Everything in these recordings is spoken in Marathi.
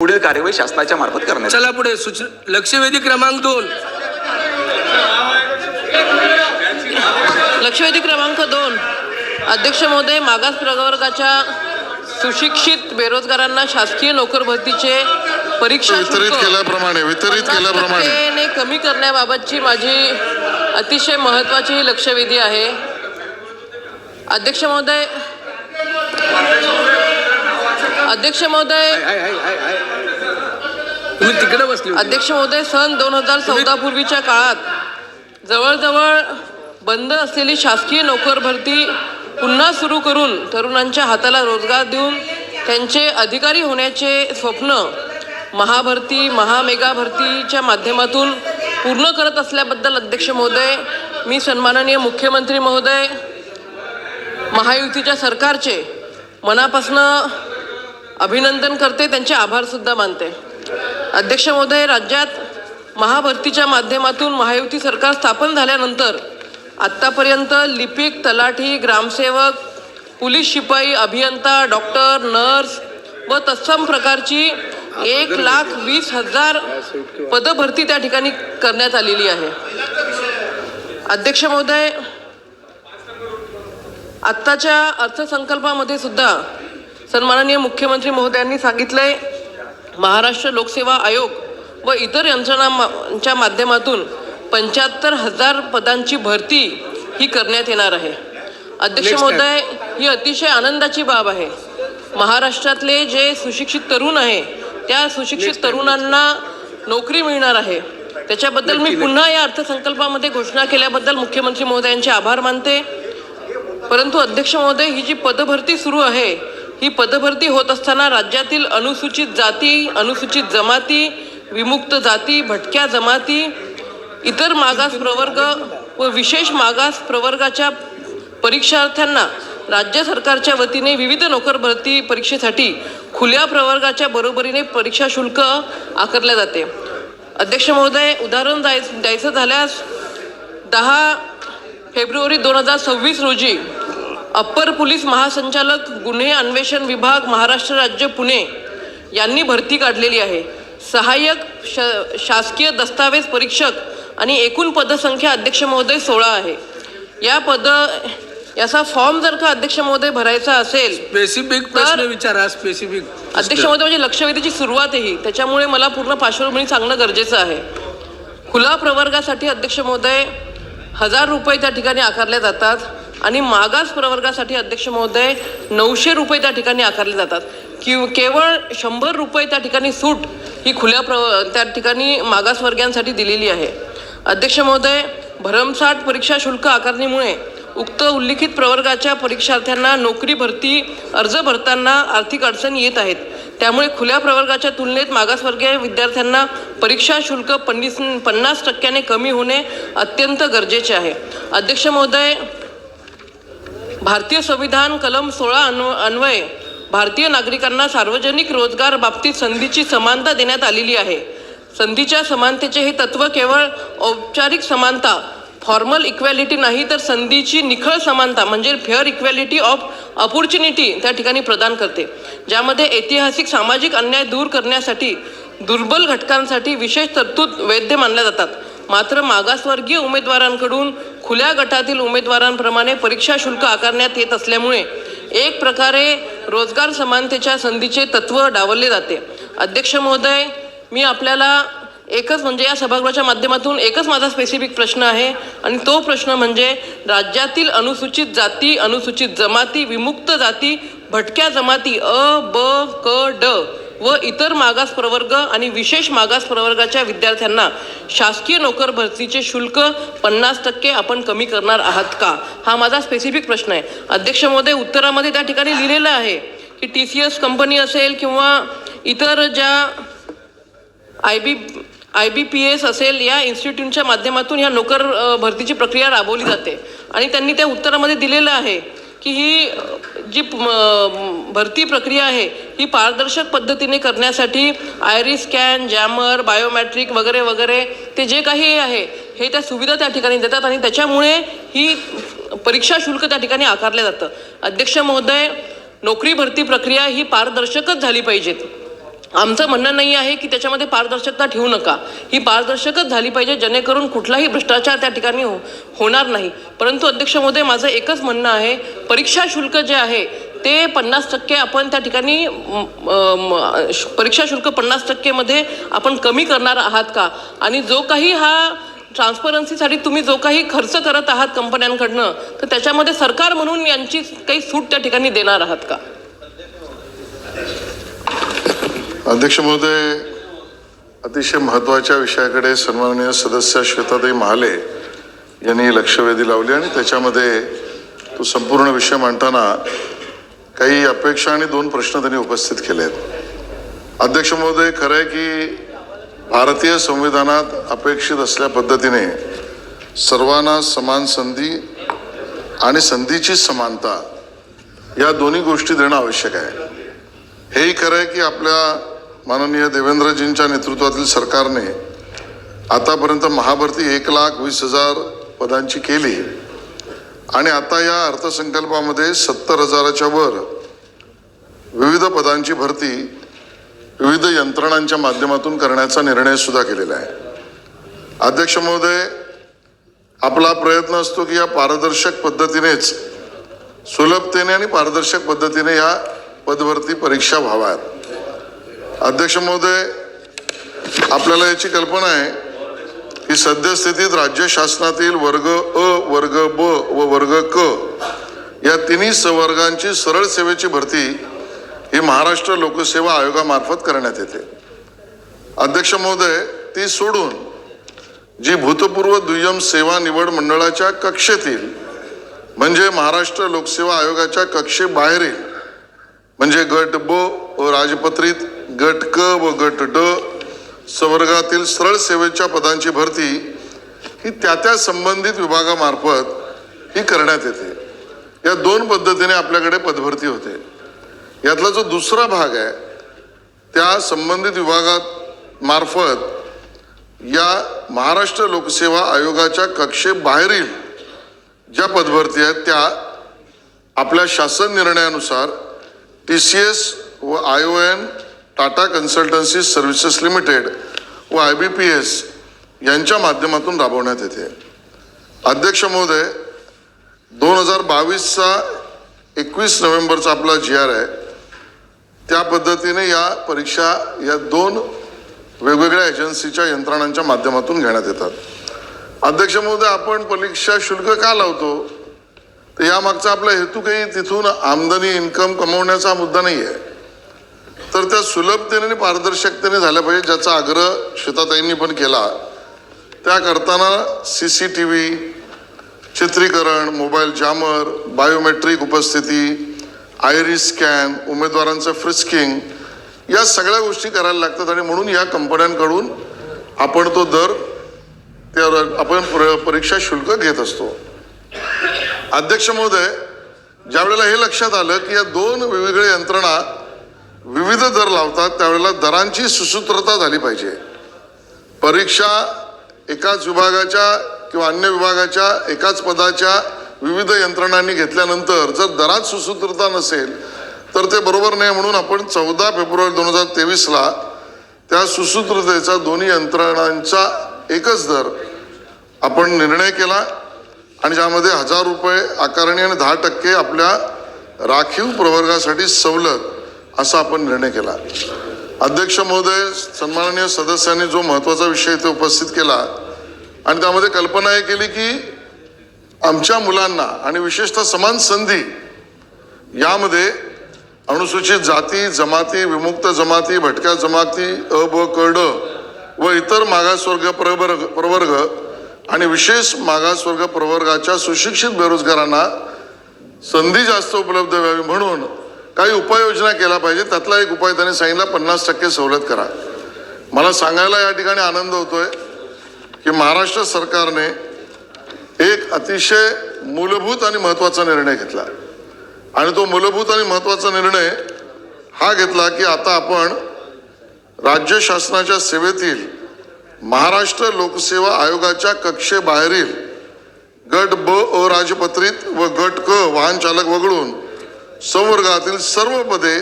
पुढील कार्यवाही शासनाच्या मार्फत करण्यात चला पुढे लक्षवेधी क्रमांक 2. लक्षवेधी क्रमांक 2. अध्यक्ष महोदय, मागास प्रवर्गाच्या सुशिक्षित बेरोजगारांना शासकीय नोकर भरतीचे परीक्षा वितरित केल्याप्रमाणे कमी करण्याबाबतची माझी अतिशय महत्त्वाची ही लक्षवेधी आहे. अध्यक्ष महोदय, तुम्ही तिकडे बसले. अध्यक्ष महोदय, सन 2014 पूर्वीच्या काळात जवळजवळ बंद असलेली शासकीय नोकर भरती पुन्हा सुरू करून तरुणांच्या हाताला रोजगार देऊन त्यांचे अधिकारी होण्याचे स्वप्न महाभरती महामेगा भरतीच्या माध्यमातून पूर्ण करत असल्याबद्दल अध्यक्ष महोदय, मी सन्माननीय मुख्यमंत्री महोदय, महायुतीच्या सरकारचे मनापासून अभिनंदन करते, त्यांचे आभारसुद्धा मानते. अध्यक्ष महोदय, राज्यात महाभरतीच्या माध्यमातून महायुती सरकार स्थापन झाल्यानंतर आत्तापर्यंत लिपिक, तलाठी, ग्रामसेवक, पोलीस शिपाई, अभियंता, डॉक्टर, नर्स व तत्सम प्रकारची 1,20,000 पदभरती त्या ठिकाणी करण्यात आलेली आहे. अध्यक्ष महोदय, आत्ताच्या अर्थसंकल्पामध्ये सुद्धा सन्माननीय मुख्यमंत्री महोदयांनी सांगितले, महाराष्ट्र लोकसेवा आयोग व इतर यंत्रणांच्या माध्यमातून 75,000 पदांची भरती ही करण्यात येणार आहे. अध्यक्ष महोदय, ही अतिशय आनंदाची बाब आहे. महाराष्ट्रातले जे सुशिक्षित तरुण आहे त्या सुशिक्षित तरुणांना नोकरी मिळणार आहे. त्याच्याबद्दल मी पुन्हा या अर्थसंकल्पामध्ये घोषणा केल्याबद्दल मुख्यमंत्री महोदयांचे आभार मानते. परंतु अध्यक्ष महोदय, ही जी पदभरती सुरू आहे ही पदभरती होत असताना राज्यातील अनुसूचित जाती, अनुसूचित जमाती, विमुक्त जाती, भटक्या जमाती, इतर मागास प्रवर्ग व विशेष मागास प्रवर्गाच्या परीक्षार्थ्यांना राज्य सरकारच्या वतीने विविध नोकर भरती परीक्षेसाठी खुल्या प्रवर्गाच्या बरोबरीने परीक्षा शुल्क आकारले जाते. अध्यक्ष महोदय, उदाहरण द्यायचं झाल्यास 10 फेब्रुवारी 2026 रोजी अप्पर पोलीस महासंचालक गुन्हे अन्वेषण विभाग महाराष्ट्र राज्य पुणे यांनी भरती काढलेली आहे. सहाय्यक शासकीय दस्तावेज परीक्षक आणि एकूण पदसंख्या अध्यक्ष महोदय 16 आहे. याचा फॉर्म जर का अध्यक्ष महोदय भरायचा असेल, स्पेसिफिक प्रश्न विचारा. स्पेसिफिक अध्यक्ष महोदय, म्हणजे लक्षवेधीची सुरुवात आहे ही, त्याच्यामुळे मला पूर्ण पार्श्वभूमी सांगणं गरजेचं आहे. खुला प्रवर्गासाठी अध्यक्ष महोदय 1,000 रुपये त्या ठिकाणी आकारले जातात आणि मागास प्रवर्गासाठी अध्यक्ष महोदय 900 रुपये त्या ठिकाणी आकारले जातात. केवळ 100 रुपये त्या ठिकाणी सूट ही त्या ठिकाणी मागासवर्गीयांसाठी दिलेली आहे. अध्यक्ष महोदय, भरमसाठ परीक्षा शुल्क आकारणीमुळे उक्त उल्लेखित प्रवर्गाच्या परीक्षार्थ्यांना नोकरी भरती अर्ज भरताना आर्थिक अडचणी येत आहेत. त्यामुळे खुल्या प्रवर्गाच्या तुलनेत मागासवर्गीय विद्यार्थ्यांना परीक्षा शुल्क 50% कमी होणे अत्यंत गरजेचे आहे. अध्यक्ष महोदय, भारतीय संविधान कलम 16 अन्वये भारतीय नागरिकांना सार्वजनिक रोजगार बाबतीत संधीची समानता देण्यात आलेली आहे. संधीच्या समानतेचे हे तत्व केवळ औपचारिक समानता, फॉर्मल इक्वॅलिटी नाही, तर संधीची निखळ समानता म्हणजे फेअर इक्वॅलिटी ऑफ ऑपॉर्च्युनिटी त्या ठिकाणी प्रदान करते, ज्यामध्ये ऐतिहासिक सामाजिक अन्याय दूर करण्यासाठी दुर्बल घटकांसाठी विशेष तरतूद वैध मानल्या जातात. मात्र मागासवर्गीय उमेदवारांकडून खुल्या गटातील उमेदवारांप्रमाणे परीक्षा शुल्क आकारण्यात येत असल्यामुळे एक प्रकारे रोजगार समानतेच्या संधीचे तत्व डावलले जाते. अध्यक्ष महोदय, मी आपल्याला एकच म्हणजे या सभागृहाच्या माध्यमातून एकच माझा स्पेसिफिक प्रश्न आहे आणि तो प्रश्न म्हणजे राज्यातील अनुसूचित जाती, अनुसूचित जमाती, विमुक्त जाती, भटक्या जमाती अ, ब, क, ड व इतर मागास प्रवर्ग आणि विशेष मागास प्रवर्गाच्या विद्यार्थ्यांना शासकीय नोकर भरतीचे शुल्क 50% आपण कमी करणार आहात का, हा माझा स्पेसिफिक प्रश्न आहे. अध्यक्ष महोदय, उत्तरामध्ये त्या ठिकाणी लिहिलेलं आहे की TCS कंपनी असेल किंवा इतर ज्या IBPS असेल या इन्स्टिट्यूटच्या माध्यमातून ह्या नोकर भरतीची प्रक्रिया राबवली जाते आणि त्यांनी त्या उत्तरामध्ये दिलेलं आहे की ही जी भरती प्रक्रिया आहे ही पारदर्शक पद्धतीने करण्यासाठी आयरिस स्कॅन, जॅमर, बायोमॅट्रिक वगैरे वगैरे ते जे काही आहे हे त्या सुविधा त्या ठिकाणी देतात आणि त्याच्यामुळे ही परीक्षा शुल्क त्या ठिकाणी आकारलं जातं. अध्यक्ष महोदय, नोकरी भरती प्रक्रिया ही पारदर्शकच झाली पाहिजेत. आमचं म्हणणं नाही आहे की त्याच्यामध्ये पारदर्शकता ठेवू नका, ही पारदर्शकच झाली पाहिजे जेणेकरून कुठलाही भ्रष्टाचार त्या ठिकाणी होणार नाही. परंतु अध्यक्ष महोदय, माझं एकच म्हणणं आहे, परीक्षा शुल्क जे आहे ते 50% आपण त्या ठिकाणी परीक्षा शुल्क 50% मध्ये आपण कमी करणार आहात का? आणि जो काही हा ट्रान्सपरन्सीसाठी तुम्ही जो काही खर्च करत आहात कंपन्यांकडनं, तर त्याच्यामध्ये सरकार म्हणून यांची काही सूट त्या ठिकाणी देणार आहात का? अध्यक्ष महोदय, अतिशय महत्त्वाच्या विषयाकडे सन्माननीय सदस्य श्वेताताई महाले यांनी लक्षवेधी लावली आणि त्याच्यामध्ये तो संपूर्ण विषय मांडताना काही अपेक्षा आणि 2 प्रश्न त्यांनी उपस्थित केले आहेत. अध्यक्ष महोदय, खरं आहे की भारतीय संविधानात अपेक्षित असल्या पद्धतीने सर्वांना समान संधी आणि संधीची समानता या दोन्ही गोष्टी देणं आवश्यक आहे. हेही खरं आहे की आपल्या माननीय देवेंद्रजींच्या नेतृत्वातील सरकारने आतापर्यंत महाभरती 1,20,000 पदांची केली आणि आता या अर्थसंकल्पामध्ये 70,000च्या वर विविध पदांची भरती विविध यंत्रणांच्या माध्यमातून करण्याचा निर्णय सुद्धा केलेला आहे. अध्यक्ष महोदय, आपला प्रयत्न असतो की या पारदर्शक पद्धतीनेच, सुलभतेने आणि पारदर्शक पद्धतीने या पदभरती परीक्षा व्हाव्यात. अध्यक्ष महोदय, आपल्याला याची कल्पना आहे की सद्यस्थितीत राज्य शासनातील वर्ग अ, वर्ग ब व वर्ग क या तिन्ही संवर्गांची सरळ सेवेची भरती ही महाराष्ट्र लोकसेवा आयोगामार्फत करण्यात येते. अध्यक्ष महोदय, ती सोडून जी भूतपूर्व दुय्यम सेवा निवड मंडळाच्या कक्षेतील म्हणजे महाराष्ट्र लोकसेवा आयोगाच्या कक्षेबाहेरील म्हणजे गट ब व राजपत्रित, गट क व गट ड संवर्गातील सरळ सेवेच्या पदांची भरती ही त्या संबंधित विभागामार्फत ही करण्यात येते. या 2 पद्धतीने आपल्याकडे पदभरती होते. यातला जो दुसरा भाग आहे त्या संबंधित विभागात मार्फत या महाराष्ट्र लोकसेवा आयोगाच्या कक्षेबाहेरील ज्या पदभरती आहेत त्या आपल्या शासन निर्णयानुसार TCS व ION Tata consultancy services limited व IBPS यांच्या माध्यमातून राबवण्यात येते. अध्यक्ष महोदय, 2022चा 21 नोव्हेंबरचा आपला GR आहे, त्या पद्धतीने या परीक्षा या 2 वेगवेगळ्या एजन्सीच्या यंत्रणांच्या माध्यमातून घेण्यात येतात. अध्यक्ष महोदय, आपण परीक्षा शुल्क का लावतो तर यामागचा आपला हेतू काही तिथून आमदनी इन्कम कमवण्याचा मुद्दा नाही आहे, तर त्या सुलभतेने आणि पारदर्शकतेने झाल्या पाहिजे, ज्याचा आग्रह श्वेताताईंनी पण केला. त्या करताना CCTV, चित्रीकरण, मोबाईल जामर, बायोमेट्रिक उपस्थिती, आयरिस स्कॅन, उमेदवारांचं फ्रिस्किंग या सगळ्या गोष्टी करायला लागतात आणि म्हणून या कंपन्यांकडून आपण तो दर त्यावर आपण परीक्षा शुल्क घेत असतो. अध्यक्ष महोदय, ज्या वेळेला हे लक्षात आलं की या 2 वेगवेगळ्या यंत्रणा विविध दर लावतात त्यावेळेला दरांची सुसूत्रता झाली पाहिजे. परीक्षा एकाच विभागाच्या किंवा अन्य विभागाच्या एकाच पदाच्या विविध यंत्रणांनी घेतल्यानंतर जर दरात सुसूत्रता नसेल तर ते बरोबर नाही. म्हणून आपण 14 फेब्रुवारी 2023ला त्या सुसूत्रतेचा दोन्ही यंत्रणांचा एकच दर आपण निर्णय केला आणि ज्यामध्ये 1,000 रुपये आकारणी आणि 10% आपल्या राखीव प्रवर्गासाठी सवलत असा आपण निर्णय केला. अध्यक्ष महोदय, सन्माननीय सदस्यांनी जो महत्त्वाचा विषय इथे उपस्थित केला आणि त्यामध्ये कल्पना हे केली की आमच्या मुलांना आणि विशेषतः समान संधी यामध्ये अनुसूचित जाती, जमाती, विमुक्त जमाती, भटक्या जमाती अ, ब, क, ड व इतर मागासवर्ग प्रवर्ग आणि विशेष मागासवर्ग प्रवर्गाच्या सुशिक्षित बेरोजगारांना संधी जास्त उपलब्ध व्हावी म्हणून काही उपाययोजना केल्या पाहिजे. त्यातला एक उपाय त्यांनी सांगितला, 50% सवलत करा. मला सांगायला या ठिकाणी आनंद होतोय की महाराष्ट्र सरकारने एक अतिशय मूलभूत आणि महत्त्वाचा निर्णय घेतला आणि तो मूलभूत आणि महत्त्वाचा निर्णय हा घेतला की आता आपण राज्य शासनाच्या सेवेतील महाराष्ट्र लोकसेवा आयोगाच्या कक्षेबाहेरील गट ब अराजपत्रित व गट क वाहन चालक वगळून संवर्गातील सर्व पदे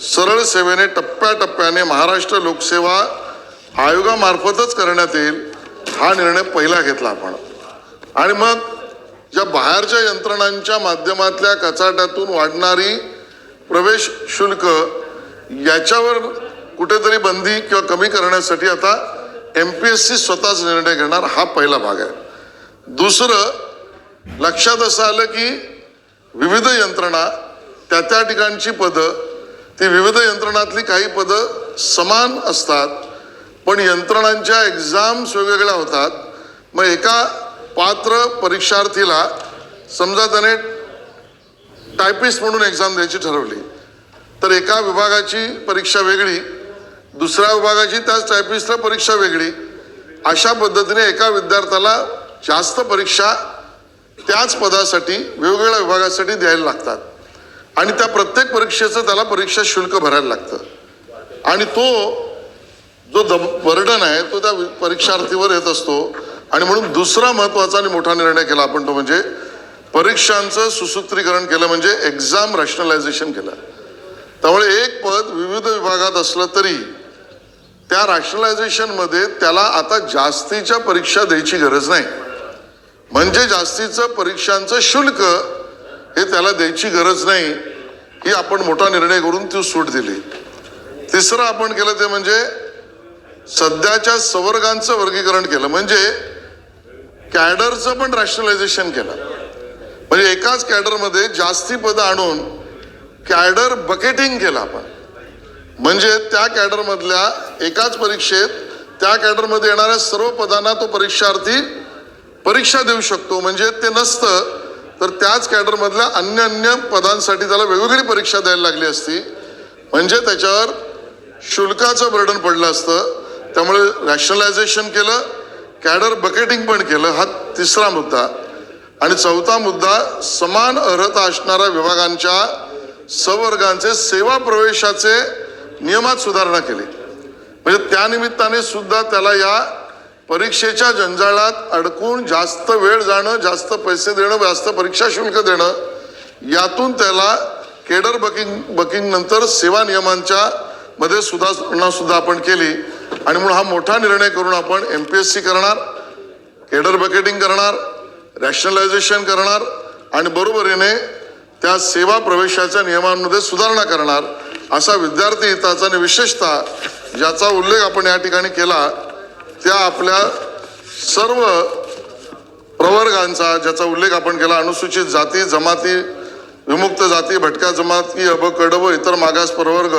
सरळ सेवेने टप्प्याटप्प्याने महाराष्ट्र लोकसेवा आयोगामार्फतच करण्यात येईल हा निर्णय पहिला घेतला आपण. आणि मग ज्या बाहेरच्या यंत्रणांच्या माध्यमातल्या कचाट्यातून वाढणारी प्रवेश शुल्क याच्यावर कुठेतरी बंदी किंवा कमी करण्यासाठी आता MPSC स्वतःच निर्णय घेणार हा पहिला भाग आहे. दुसरं लक्षात असं आलं की विविध यंत्रणा त्या ठिकाणची पदं ती विविध यंत्रणातली काही पदं समान असतात पण यंत्रणांच्या एक्झाम्स वेगवेगळ्या होतात. मग एका पात्र परीक्षार्थीला समजा त्याने टायपिस्ट म्हणून एक्झाम द्यायची ठरवली तर एका विभागाची परीक्षा वेगळी दुसऱ्या विभागाची त्याच टायपिस्टला परीक्षा वेगळी अशा पद्धतीने एका विद्यार्थ्याला जास्त परीक्षा त्याच पदासाठी वेगवेगळ्या विभागासाठी द्यायला लागतात आणि त्या प्रत्येक परीक्षेचं त्याला परीक्षा शुल्क भरायला लागतं आणि तो जो बर्डन आहे तो त्या परीक्षार्थीवर येत असतो. आणि म्हणून दुसरा महत्त्वाचा आणि मोठा निर्णय केला आपण तो म्हणजे परीक्षांचं सुसूत्रीकरण केलं म्हणजे एक्झाम रॅशनलायझेशन केलं. त्यामुळे एक पद विविध विभागात असलं तरी त्या रॅशनलायझेशनमध्ये त्याला आता जास्तीच्या परीक्षा द्यायची गरज नाही. म्हणजे जास्तीचं परीक्षांचं शुल्क हे त्याला द्यायची गरज नाही ही आपण मोठा निर्णय करून ती सूट दिली. तिसरं आपण केलं ते म्हणजे सध्याच्या संवर्गांचं वर्गीकरण केलं म्हणजे कॅडरचं पण रॅशनलायझेशन केलं. म्हणजे एकाच कॅडरमध्ये जास्ती पदं आणून कॅडर बकेटिंग केलं आपण. म्हणजे त्या कॅडरमधल्या एकाच परीक्षेत त्या कॅडरमध्ये येणाऱ्या सर्व पदांना तो परीक्षार्थी परीक्षा देऊ शकतो. म्हणजे ते नसतं तर त्याच कॅडरमधल्या अन्य पदांसाठी त्याला वेगवेगळी परीक्षा द्यायला लागली असती म्हणजे त्याच्यावर शुल्काचं बर्डन पडलं असतं. त्यामुळे रॅशनलायझेशन केलं कॅडर बकेटिंग पण केलं हा तिसरा मुद्दा. आणि चौथा मुद्दा समान अर्हता असणाऱ्या विभागांच्या संवर्गांचे सेवा प्रवेशाचे नियमात सुधारणा केली. म्हणजे त्यानिमित्ताने सुद्धा त्याला या परीक्षेच्या जंजाळात अडकून जास्त वेळ जाणं जास्त पैसे देणं जास्त परीक्षा शुल्क देणं यातून त्याला कॅडर बकिंग नंतर सेवा नियमांच्या मध्ये सुधारणा सुद्धा आपण केली. आणि म्हणून हा मोठा निर्णय करून आपण MPSC करणार कॅडर बकेटिंग करणार रॅशनलायझेशन करणार आणि बरोबरीने त्या सेवा प्रवेशाच्या नियमांमध्ये सुधारणा करणार असा विद्यार्थी हिताचा आणि विशेषतः ज्याचा उल्लेख आपण या ठिकाणी केला त्या आपल्या सर्व प्रवर्गांचा ज्याचा उल्लेख आपण केला अनुसूचित जाती जमाती विमुक्त जाती भटक्या जमाती क व इतर मागास प्रवर्ग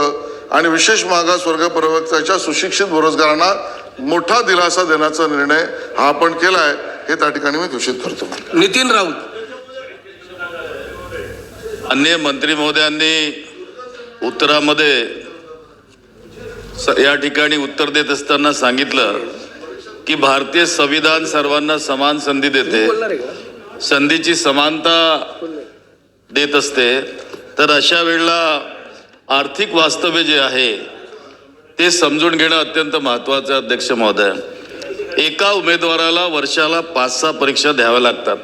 आणि विशेष मागास वर्ग प्रवर्गाच्या सुशिक्षित बेरोजगारांना मोठा दिलासा देण्याचा निर्णय हा आपण केला आहे हे त्या ठिकाणी मी घोषित करतो. नितीन राऊत. अन्य मंत्री महोदयांनी उत्तरामध्ये या ठिकाणी उत्तर देत असताना सांगितलं की भारतीय संविधान सर्वांना समान संधी देते संधीची समानता देत असते. तर अशा वेळेला आर्थिक वास्तव्य जे आहे ते समजून घेणं अत्यंत महत्त्वाचं आहे. अध्यक्ष महोदय एका उमेदवाराला वर्षाला 5-6 परीक्षा द्याव्या लागतात.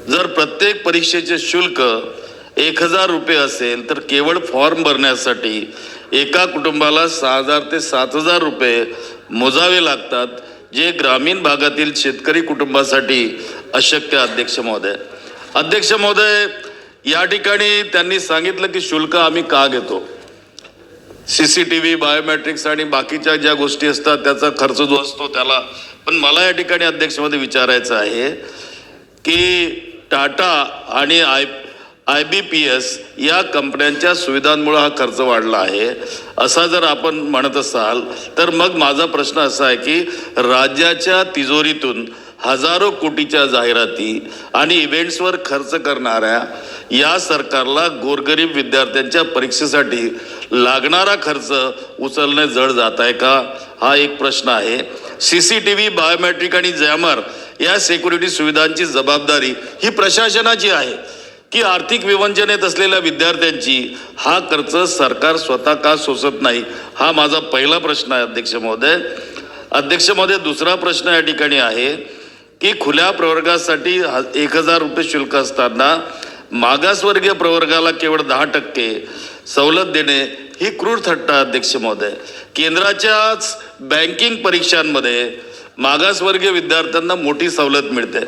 जर प्रत्येक परीक्षेचे शुल्क 1000 रुपये असेल तर केवळ फॉर्म भरण्यासाठी एका कुटुंबाला 6000 ते 7000 रुपये मोजावे लागतात जे ग्रामीण भागातील शेतकरी कुटुंबासाठी अशक्य. अध्यक्ष महोदय या ठिकाणी त्यांनी सांगितलं की शुल्क आम्ही का घेतो CCTV बायोमेट्रिक्स आणि बाकीच्या ज्या गोष्टी असतात त्याचा खर्च जो असतो त्याला. पण मला या ठिकाणी अध्यक्ष महोदय विचारायचं आहे की टाटा आणि IBPS या कंपन्यांच्या सुविधांमुळे हा खर्च वाढला आहे असा जर आपण म्हणत असाल तर मग माझा प्रश्न असा आहे की राज्याच्या तिजोरीतून हजारो कोटीच्या जाहिराती आणि इव्हेंट्सवर खर्च करणाऱ्या या सरकारला गोरगरीब विद्यार्थ्यांच्या परीक्षेसाठी लागणारा खर्च उचलणे जड जात आहे का हा एक प्रश्न आहे. CCTV बायोमेट्रिक आणि जॅमर या सिक्युरिटी सुविधांची जबाबदारी ही प्रशासनाची आहे की आर्थिक विवंचनेत असलेल्या विद्यार्थ्यांची हा खर्च सरकार स्वतः का सोसत नाही हा माझा पहिला प्रश्न आहे. अध्यक्ष महोदय दुसरा प्रश्न या ठिकाणी आहे की खुल्या प्रवर्गासाठी 1000 रुपये शुल्क असताना मागासवर्गीय प्रवर्गाला केवळ 10% सवलत देणे ही क्रूर थट्टा अध्यक्ष महोदय. केंद्राच्याच बँकिंग परीक्षांमध्ये मागासवर्गीय विद्यार्थ्यांना मोठी सवलत मिळते.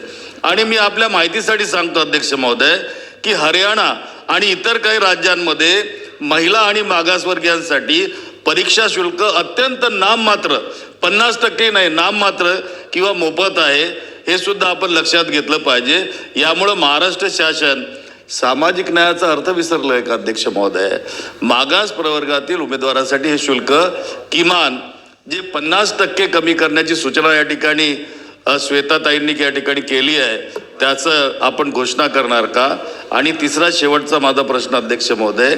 आणि मी आपल्या माहितीसाठी सांगतो अध्यक्ष महोदय की हरियाणा आणि इतर काही राज्यांमध्ये महिला आणि मागासवर्गीयांसाठी परीक्षा शुल्क अत्यंत नाममात्र 50% नाही नाममात्र किंवा मोफत आहे. हे सुद्धा आपण लक्षात घेतलं पाहिजे. यामुळं महाराष्ट्र शासन सामाजिक न्यायाचा अर्थ विसरलोय का अध्यक्ष महोदय? मागास प्रवर्गातील उमेदवारासाठी हे शुल्क किमान जे 50% कमी करण्याची सूचना या ठिकाणी श्वेताताईंनी या ठिकाणी केली आहे त्याचं आपण घोषणा करणार का? आणि तिसरा शेवटचा माझा प्रश्न अध्यक्ष महोदय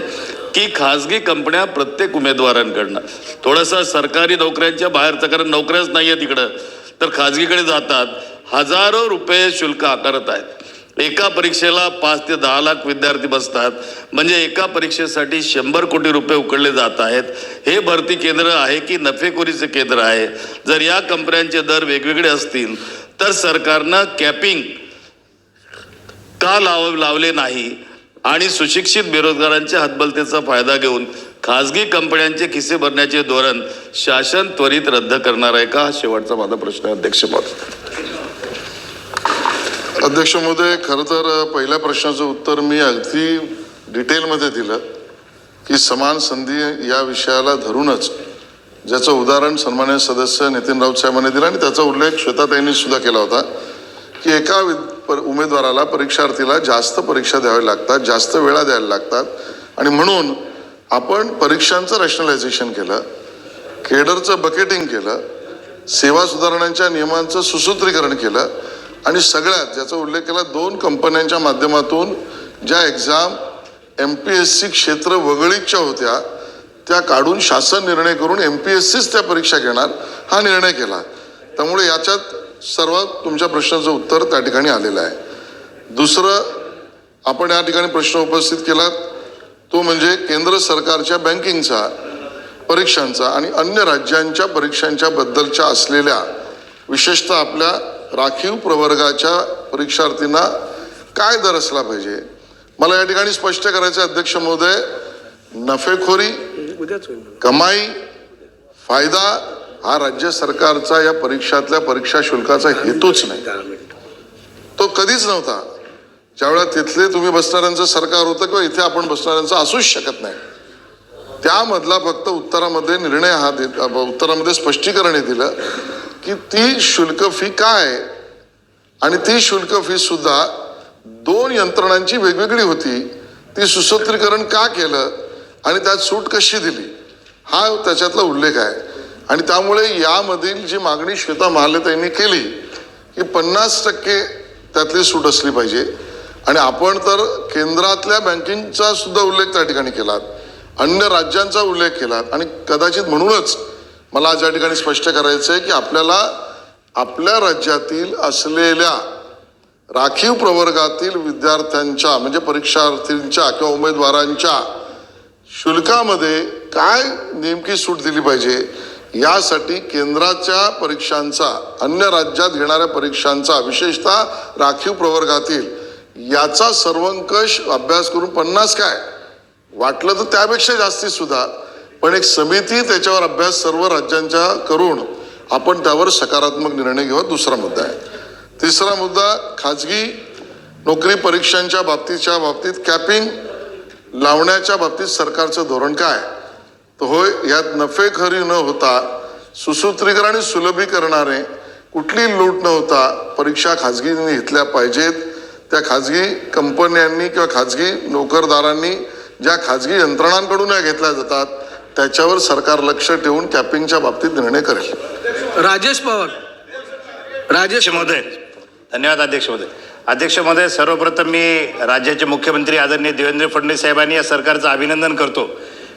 की खाजगी कंपन्या प्रत्येक उमेदवारांकडनं थोडंसं सरकारी नोकऱ्यांच्या बाहेरचं, कारण नोकऱ्याच नाही आहे तिकडं, तर खाजगीकडे जातात, हजारो रुपये शुल्क आकारत आहेत. एका परीक्षेला 5 ते 10 लाख विद्यार्थी बसतात, म्हणजे एका परीक्षेसाठी 100 कोटी रुपये उकळले जात आहेत. हे भरती केंद्र आहे की नफेखोरीचे केंद्र आहे? जर या कंपन्यांचे दर वेगवेगळे असतील तर सरकारनं कॅपिंग का लावले नाही आणि सुशिक्षित बेरोजगारांच्या हतबलतेचा फायदा घेऊन खाजगी कंपन्यांचे खिसे भरण्याचे धोरण शासन त्वरित रद्द करणार आहे का? हा शेवटचा माझा प्रश्न आहे अध्यक्ष महोदय. अध्यक्ष महोदय, खरं तर पहिल्या प्रश्नाचं उत्तर मी अगदी डिटेलमध्ये दिलं की समान संधी या विषयाला धरूनच, ज्याचं उदाहरण सन्माननीय सदस्य नितीन राऊत साहेबांनी दिलं आणि त्याचा उल्लेख श्वेताताईंनी सुद्धा केला होता की एका उमेदवाराला परीक्षार्थीला जास्त परीक्षा द्याव्या लागतात, जास्त वेळा द्यायला लागतात आणि म्हणून आपण परीक्षांचं रॅशनलायझेशन केलं, केडरचं बकेटिंग केलं, सेवा सुधारणांच्या नियमांचं सुसूत्रीकरण केलं आणि सगळ्यात ज्याचा उल्लेख केला 2 कंपन्यांच्या माध्यमातून ज्या एक्झाम MPSC क्षेत्र वगळीच्या होत्या त्या काढून शासन निर्णय करून MPSCच त्या परीक्षा घेणार हा निर्णय केला. त्यामुळे याच्यात सर्वात तुमच्या प्रश्नाचं उत्तर त्या ठिकाणी आलेलं आहे. दुसरं आपण या ठिकाणी प्रश्न उपस्थित केलात तो म्हणजे केंद्र सरकारच्या बँकिंगचा, परीक्षांचा आणि अन्य राज्यांच्या परीक्षांच्या बद्दलच्या असलेल्या विशेषतः आपल्या राखीव प्रवर्गाच्या परीक्षार्थींना काय दर असला पाहिजे. मला या ठिकाणी स्पष्ट करायचं अध्यक्ष महोदय, नफेखोरी, कमाई, फायदा हा राज्य सरकारचा या परीक्षातल्या परीक्षा शुल्काचा हेतूच नाही. तो कधीच नव्हता. ज्यावेळेला तिथले तुम्ही बसणाऱ्यांचं सरकार होतं किंवा इथे आपण बसणाऱ्यांचं असूच शकत नाही. त्यामधला फक्त उत्तरामध्ये निर्णय हा उत्तरामध्ये स्पष्टीकरण हे दिलं की ती शुल्क फी काय आणि ती शुल्क फी सुद्धा 2 यंत्रणांची वेगवेगळी होती. ती सुसूत्रीकरण का केलं आणि त्यात सूट कशी दिली हा त्याच्यातला उल्लेख आहे. आणि त्यामुळे यामधील जी मागणी श्वेता महालेताईंनी केली की 50% त्यातली सूट असली पाहिजे आणि आपण तर केंद्रातल्या बँकिंगचा सुद्धा उल्लेख त्या ठिकाणी केलात, अन्य राज्यांचा उल्लेख केलात आणि कदाचित म्हणूनच मला आज या ठिकाणी स्पष्ट करायचं आहे की आपल्याला आपल्या राज्यातील असलेल्या राखीव प्रवर्गातील विद्यार्थ्यांच्या म्हणजे परीक्षार्थींच्या किंवा उमेदवारांच्या शुल्कामध्ये काय नेमकी सूट दिली पाहिजे यासाठी केंद्राच्या परीक्षांचा, अन्य राज्यात घेणाऱ्या परीक्षांचा, विशेषतः राखीव प्रवर्गातील याचा सर्वंकष अभ्यास करून 50 काय वाटलं तर त्यापेक्षा जास्ती सुद्धा पण एक समिती त्याच्यावर अभ्यास सर्व राज्यांच्या करून आपण त्यावर सकारात्मक निर्णय घेऊ. दुसरा मुद्दा आहे. तिसरा मुद्दा खाजगी नोकरी परीक्षांच्या बाबतीत कॅपिंग लावण्याच्या बाबतीत सरकारचं धोरण काय? तर होय, यात नफेखोरी न होता सुसूत्रीकरण आणि सुलभीकरणाने कुठली लूट न होता परीक्षा खाजगीने घेतल्या पाहिजेत. त्या खाजगी कंपन्यांनी किंवा खाजगी नोकरदारांनी ज्या खाजगी यंत्रणांकडून या घेतल्या जातात त्याच्यावर सरकार लक्ष ठेवून कॅपिंगच्या बाबतीत निर्णय करेल. राजेश पवार. राजेश महोदय, धन्यवाद अध्यक्ष महोदय. अध्यक्ष महोदय, सर्वप्रथम मी राज्याचे मुख्यमंत्री आदरणीय देवेंद्र फडणवीस साहेबांनी या सरकारचं अभिनंदन करतो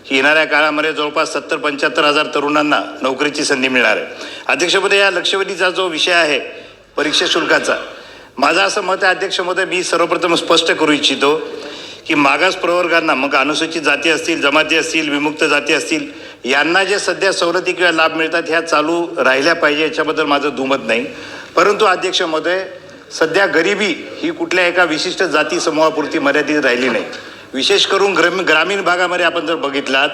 की येणाऱ्या काळामध्ये जवळपास 70-75 हजार तरुणांना नोकरीची संधी मिळणार आहे. अध्यक्ष महोदय, या लक्षवेधीचा जो विषय आहे परीक्षा शुल्काचा, माझं असं मत आहे अध्यक्ष महोदय, मी सर्वप्रथम स्पष्ट करू इच्छितो की मागास प्रवर्गांना, मग अनुसूचित जाती असतील, जमाती असतील, विमुक्त जाती असतील, यांना जे सध्या सवलती किंवा लाभ मिळतात ह्या चालू राहिल्या पाहिजे याच्याबद्दल माझं दुमत नाही. परंतु अध्यक्ष महोदय, सध्या गरिबी ही कुठल्या एका विशिष्ट जाती समूहापुरती मर्यादित राहिली नाही. विशेष करून ग्रामीण भागामध्ये आपण जर बघितलात,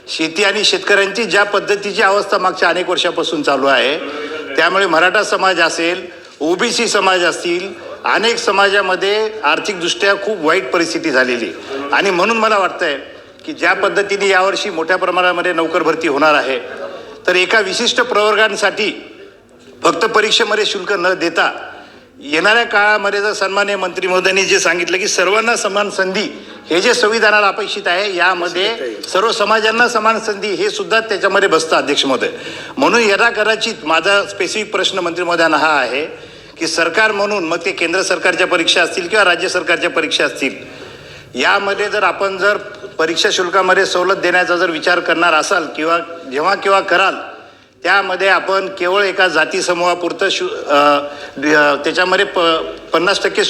शेती आणि शेतकऱ्यांची ज्या पद्धतीची अवस्था मागच्या अनेक वर्षापासून चालू आहे, त्यामुळे मराठा समाज असेल, ओबीसी समाज असतील, अनेक समाजामध्ये आर्थिकदृष्ट्या खूप वाईट परिस्थिती झालेली. आणि म्हणून मला वाटतंय की ज्या पद्धतीने यावर्षी मोठ्या प्रमाणामध्ये नोकर भरती होणार आहे, तर एका विशिष्ट प्रवर्गांसाठी फक्त परीक्षेमध्ये शुल्क न देता येणाऱ्या काळामध्ये जर सन्माननीय मंत्री महोदयांनी जे सांगितलं की सर्वांना समान संधी, हे जे संविधानाला अपेक्षित आहे, यामध्ये सर्व समाजांना समान संधी हे सुद्धा त्याच्यामध्ये बसतं अध्यक्ष महोदय. म्हणून याला कदाचित माझा स्पेसिफिक प्रश्न मंत्री महोदयांना हा आहे की सरकार म्हणून, मग ते केंद्र सरकारच्या परीक्षा असतील किंवा राज्य सरकारच्या परीक्षा असतील, यामध्ये जर आपण जर परीक्षा शुल्कामध्ये सवलत देण्याचा जर विचार करणार असाल किंवा जेव्हा कराल, त्यामध्ये आपण केवळ एका जाती समूहापुरतं त्याच्यामध्ये 50%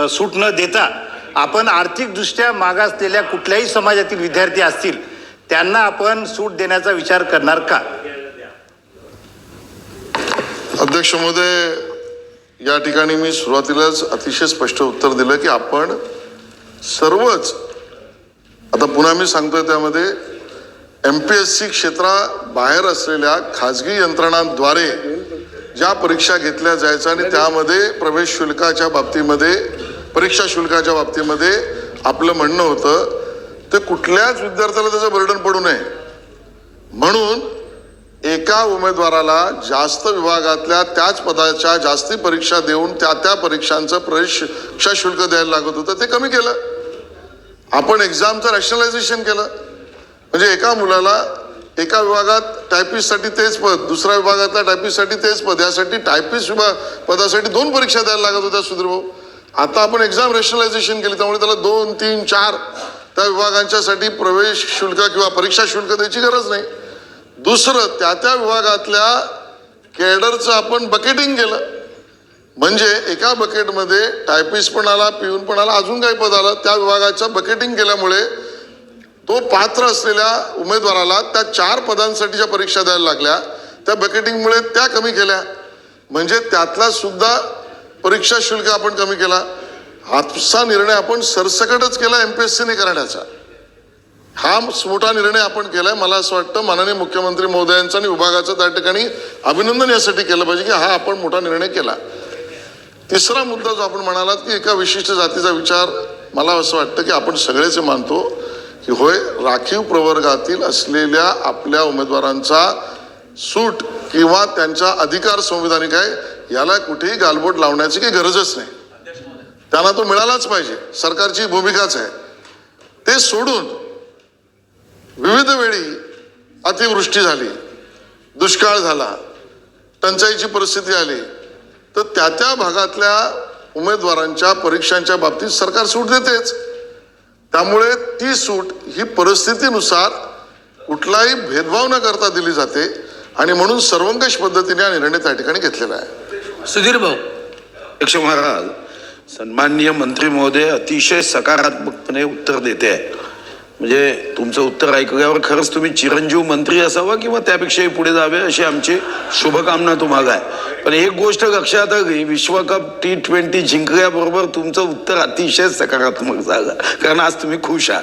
सूट न देता आपण आर्थिकदृष्ट्या मागासलेल्या कुठल्याही समाजातील विद्यार्थी असतील त्यांना आपण सूट देण्याचा विचार करणार का? अध्यक्ष महोदय, या ठिकाणी मी सुरुवातीलाच अतिशय स्पष्ट उत्तर दिलं की आपण सर्वच, आता पुन्हा मी सांगतोय, त्यामध्ये MPSC क्षेत्राबाहेर असलेल्या खाजगी यंत्रणांद्वारे ज्या परीक्षा घेतल्या जायच्या आणि त्यामध्ये प्रवेश शुल्काच्या बाबतीमध्ये, परीक्षा शुल्काच्या बाबतीमध्ये आपलं म्हणणं होतं ते कुठल्याच विद्यार्थ्याला त्याचं बर्डन पडू नये म्हणून एका उमेदवाराला जास्त विभागातल्या त्याच पदाच्या जास्ती परीक्षा देऊन त्या परीक्षांचं प्रवेश शुल्क द्यायला लागत होतं, ते कमी केलं. आपण एक्झामचं रॅशनलायझेशन केलं. म्हणजे एका मुलाला एका विभागात टायपिस्टसाठी तेच पद, दुसऱ्या विभागातल्या टायपिस्टसाठी तेच पद, यासाठी टायपिस्ट पदासाठी 2 परीक्षा द्यायला लागत होत्या सुधीर भाऊ. आता आपण एक्झाम रॅशनलायझेशन केली, त्यामुळे त्याला 2, 3, 4 त्या विभागांच्यासाठी प्रवेश शुल्क किंवा परीक्षा शुल्क द्यायची गरज नाही. दुसरं, त्या विभागातल्या कॅडरचं आपण बकेटिंग केलं. म्हणजे एका बकेटमध्ये टायपिस्ट पण आला, पिऊन पण आला, अजून काही पद आलं, त्या विभागाचं बकेटिंग केल्यामुळे तो पात्र असलेल्या उमेदवाराला त्या 4 पदांसाठीच्या परीक्षा द्यायला लागल्या. त्या बकेटिंगमुळे त्या कमी केल्या. म्हणजे त्यातला सुद्धा परीक्षा शुल्क आपण कमी केला. हाचा निर्णय आपण सरसकटच केला MPSCने करण्याचा. हा मोठा निर्णय आपण केलाय. मला असं वाटतं माननीय मुख्यमंत्री महोदयांचं आणि विभागाचं त्या ठिकाणी अभिनंदन यासाठी केलं पाहिजे की हा आपण मोठा निर्णय केला. तिसरा मुद्दा जो आपण म्हणालात की एका विशिष्ट जातीचा विचार, मला असं वाटतं की आपण सगळेच मानतो की होय, राखीव प्रवर्गातील असलेल्या आपल्या उमेदवारांचा सूट किंवा त्यांचा अधिकार संविधानिक आहे, याला कुठेही गालबोट लावण्याची काही गरजच नाही. त्यांना तो मिळालाच पाहिजे, सरकारची भूमिकाच आहे. ते सोडून विविध वेळी अतिवृष्टी झाली, दुष्काळ झाला, टंचाईची परिस्थिती आली, तर त्या भागातल्या उमेदवारांच्या परीक्षांच्या बाबतीत सरकार सूट देतेच. त्यामुळे ती सूट ही परिस्थितीनुसार कुठलाही भेदभाव न करता दिली जाते आणि म्हणून सर्वंकष पद्धतीने हा निर्णय त्या ठिकाणी घेतलेला आहे. सुधीर भाऊ. अध्यक्ष महाराज, सन्माननीय मंत्री महोदय अतिशय सकारात्मकपणे उत्तर देते आहे. म्हणजे तुमचं उत्तर ऐकल्यावर खरंच तुम्ही चिरंजीव मंत्री असावा किंवा त्यापेक्षाही पुढे जावे अशी आमची शुभकामना तुम्हाला आहे. पण एक गोष्ट लक्षात आली, विश्वकप T20 जिंकल्याबरोबर तुमचं उत्तर अतिशय सकारात्मक झालं, कारण आज तुम्ही खुश आहात.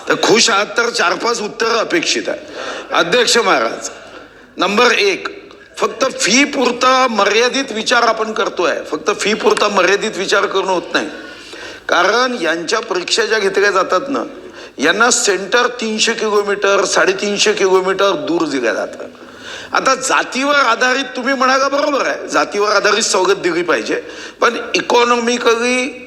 तर खुश आहात तर 4-5 उत्तर अपेक्षित आहे. अध्यक्ष महाराज, नंबर 1, फक्त फी पुरता मर्यादित विचार आपण करतोय. फक्त फी पुरता मर्यादित विचार करणं होत नाही, कारण यांच्या परीक्षा ज्या घेतल्या जातात ना, यांना सेंटर 300 किलोमीटर 350 किलोमीटर दूर दिलं जातं. आता जातीवर आधारित तुम्ही म्हणाला बरोबर आहे, जातीवर आधारित सवलत दिली पाहिजे, पण इकॉनॉमिकली